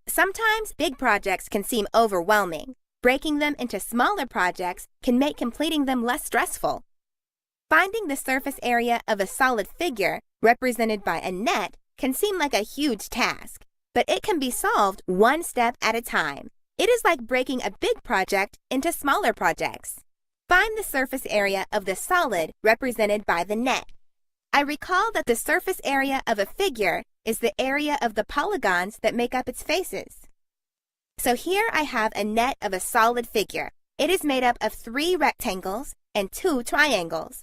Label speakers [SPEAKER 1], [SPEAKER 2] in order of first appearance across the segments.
[SPEAKER 1] Sometimes big projects can seem overwhelming. Breaking them into smaller projects can make completing them less stressful. Finding the surface area of a solid figure represented by a net can seem like a huge task, but it can be solved one step at a time. It is like breaking a big project into smaller projects. Find the surface area of the solid represented by the net. I recall that the surface area of a figure is the area of the polygons that make up its faces. So here I have a net of a solid figure. It is made up of 3 rectangles and 2 triangles.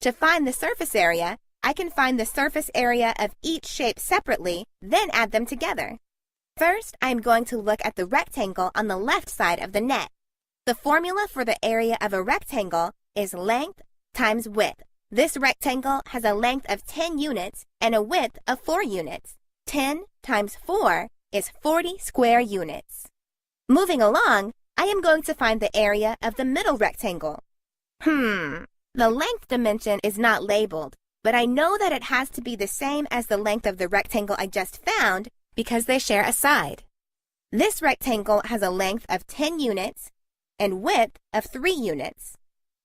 [SPEAKER 1] To find the surface area, I can find the surface area of each shape separately, then add them together. First, I am going to look at the rectangle on the left side of the net. The formula for the area of a rectangle is length times width. This rectangle has a length of 10 units and a width of 4 units. 10 times 4 is 40 square units. Moving along, I am going to find the area of the middle rectangle. The length dimension is not labeled, but I know that it has to be the same as the length of the rectangle I just found because they share a side. This rectangle has a length of 10 units and width of 3 units.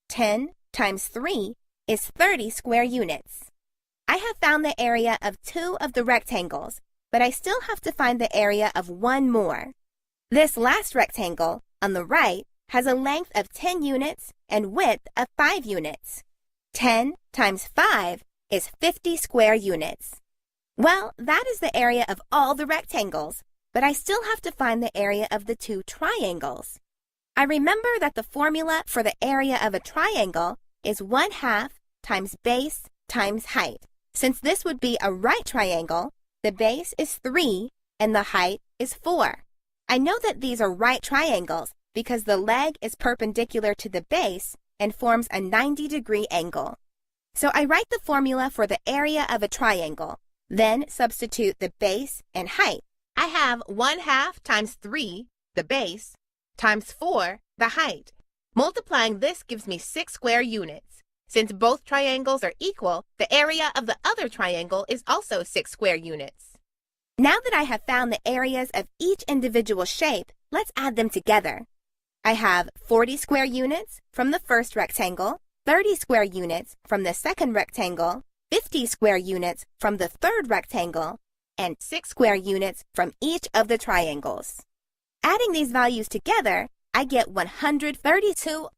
[SPEAKER 1] 10 times 3 is 30 square units. I have found the area of 2 of the rectangles, but I still have to find the area of 1 more. This last rectangle, on the right, has a length of 10 units and width of 5 units. 10 times 5 is 50 square units. Well, that is the area of all the rectangles, but I still have to find the area of the 2 triangles. I remember that the formula for the area of a triangle is 1/2 times base times height. Since this would be a right triangle, the base is 3 and the height is 4. I know that these are right triangles because the leg is perpendicular to the base and forms a 90-degree angle. So I write the formula for the area of a triangle, then substitute the base and height. I have 1/2 times 3, the base, times 4, the height. Multiplying this gives me 6 square units. Since both triangles are equal, the area of the other triangle is also 6 square units. Now that I have found the areas of each individual shape, let's add them together. I have 40 square units from the first rectangle, 30 square units from the second rectangle, 50 square units from the third rectangle, and 6 square units from each of the triangles. Adding these values together, I get 132.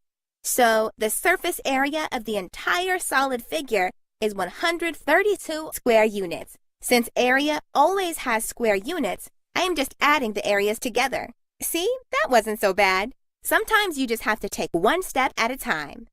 [SPEAKER 1] So the surface area of the entire solid figure is 132 square units. Since area always has square units, I am just adding the areas together. See, that wasn't so bad. Sometimes you just have to take one step at a time.